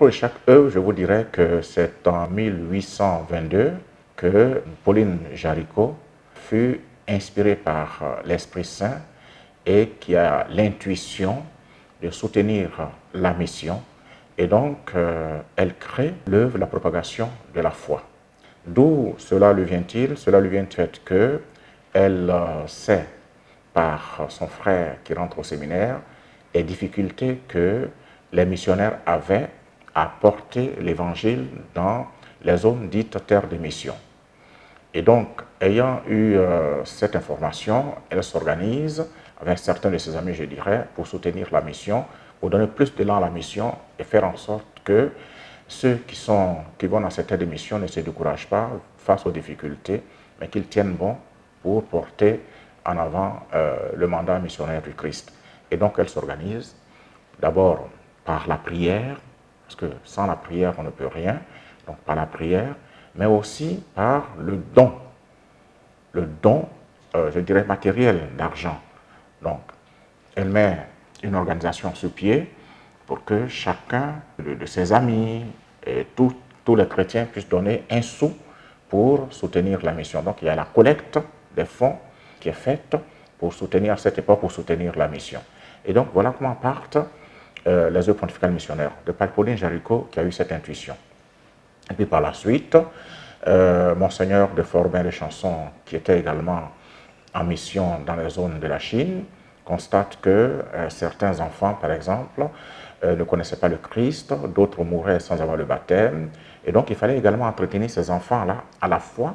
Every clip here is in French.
propos de chaque œuvre, je vous dirais que c'est en 1822 que Pauline Jaricot fut inspirée par l'Esprit Saint et qui a l'intuition de soutenir la mission. Et donc, elle crée l'œuvre, la propagation de la foi. D'où cela lui vient-il? Cela lui vient du fait qu'elle sait par son frère qui rentre au séminaire les difficultés que les missionnaires avaient à porter l'évangile dans les zones dites terres de mission. Et donc, ayant eu cette information, elle s'organise avec certains de ses amis, je dirais, pour soutenir la mission, pour donner plus d'élan à la mission et faire en sorte que ceux qui vont dans cette terre de mission ne se découragent pas face aux difficultés, mais qu'ils tiennent bon pour porter en avant le mandat missionnaire du Christ. Et donc, elle s'organise d'abord par la prière, parce que sans la prière, on ne peut rien, donc par la prière, mais aussi par le don, je dirais, matériel d'argent. Donc, elle met une organisation sur pied pour que chacun de ses amis et tous les chrétiens puissent donner un sou pour soutenir la mission. Donc, il y a la collecte des fonds qui est faite pour soutenir, à cette époque, pour soutenir la mission. Et donc, voilà comment partent les œuvres pontificales missionnaires de Pauline Jaricot qui a eu cette intuition. Et puis par la suite, Monseigneur de Forbin-les-Chansons, qui était également en mission dans les zones de la Chine, constate que certains enfants, par exemple, ne connaissaient pas le Christ, d'autres mouraient sans avoir le baptême. Et donc, il fallait également entretenir ces enfants-là à la foi,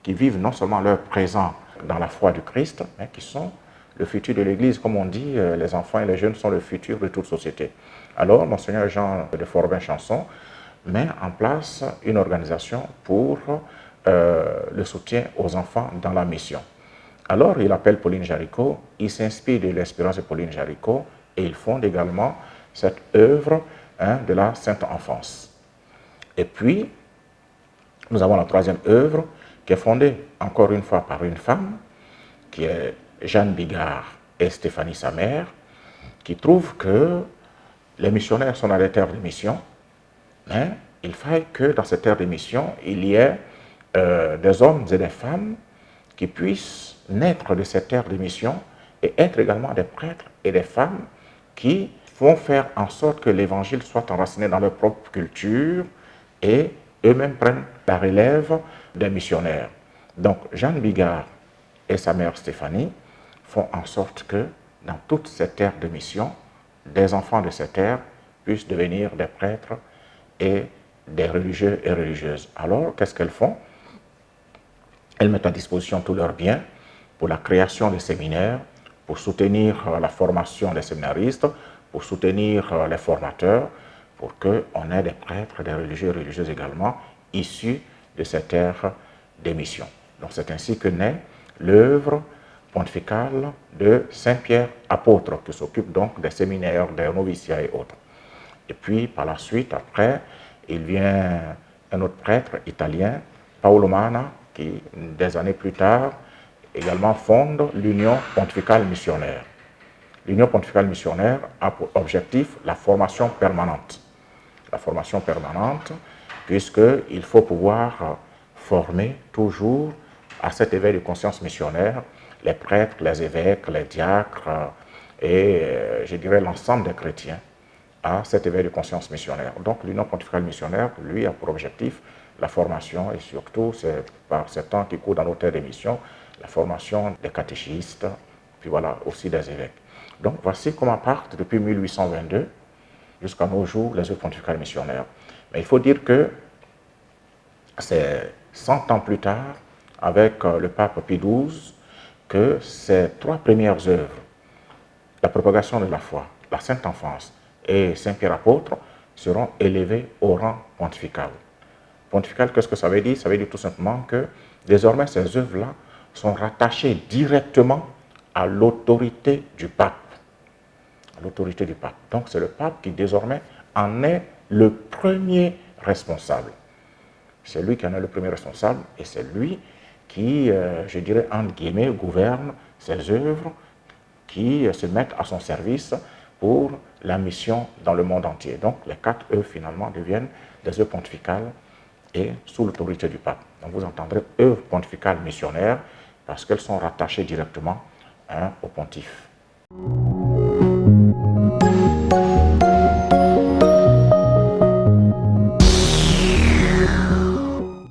qui vivent non seulement leur présent dans la foi du Christ, mais qui sont le futur de l'Église. Comme on dit, les enfants et les jeunes sont le futur de toute société. Alors, Monseigneur Jean de Forbin-Chansons met en place une organisation pour le soutien aux enfants dans la mission. Alors, il appelle Pauline Jaricot, il s'inspire de l'expérience de Pauline Jaricot et il fonde également cette œuvre de la Sainte Enfance. Et puis, nous avons la troisième œuvre qui est fondée encore une fois par une femme, qui est Jeanne Bigard et Stéphanie, sa mère, qui trouvent que les missionnaires sont dans les terres de mission, mais il faille que dans ces terres de mission, il y ait des hommes et des femmes qui puissent naître de ces terres de mission et être également des prêtres et des femmes qui vont faire en sorte que l'évangile soit enraciné dans leur propre culture et eux-mêmes prennent la relève des missionnaires. Donc Jeanne Bigard et sa mère Stéphanie font en sorte que dans toutes ces terres de mission, des enfants de ces terres puissent devenir des prêtres et des religieux et religieuses. Alors, qu'est-ce qu'elles font? Elles mettent à disposition tous leurs biens pour la création des séminaires, pour soutenir la formation des séminaristes, pour soutenir les formateurs, pour qu'on ait des prêtres, des religieux et religieuses également, issus de ces terres d'émission. Donc c'est ainsi que naît l'œuvre pontificale de Saint-Pierre apôtre, qui s'occupe donc des séminaires, des noviciats et autres. Et puis par la suite, après, il vient un autre prêtre italien, Paolo Mana, qui des années plus tard également fonde l'Union pontificale missionnaire. L'Union pontificale missionnaire a pour objectif la formation permanente. La formation permanente, puisqu'il faut pouvoir former toujours à cet éveil de conscience missionnaire les prêtres, les évêques, les diacres et je dirais l'ensemble des chrétiens à cet éveil de conscience missionnaire. Donc l'Union pontificale missionnaire, lui, a pour objectif la formation et surtout, c'est par ce temps qui court dans nos terres d'émission, la formation des catéchistes, puis voilà, aussi des évêques. Donc voici comment partent depuis 1822 jusqu'à nos jours les œuvres pontificales missionnaires. Mais il faut dire que c'est 100 ans plus tard, avec le pape Pie XII, que ces trois premières œuvres, la propagation de la foi, la Sainte Enfance et Saint-Pierre apôtre, seront élevées au rang pontifical. Pontifical, qu'est-ce que ça veut dire? Ça veut dire tout simplement que désormais ces œuvres-là sont rattachées directement à l'autorité du pape. À l'autorité du pape. Donc c'est le pape qui désormais en est le premier responsable. C'est lui qui en est le premier responsable et c'est lui qui, je dirais, entre guillemets, gouverne ces œuvres qui se mettent à son service pour la mission dans le monde entier. Donc les 4 œuvres finalement deviennent des œuvres pontificales et sous l'autorité du pape. Donc vous entendrez œuvres pontificales missionnaires parce qu'elles sont rattachées directement au pontife.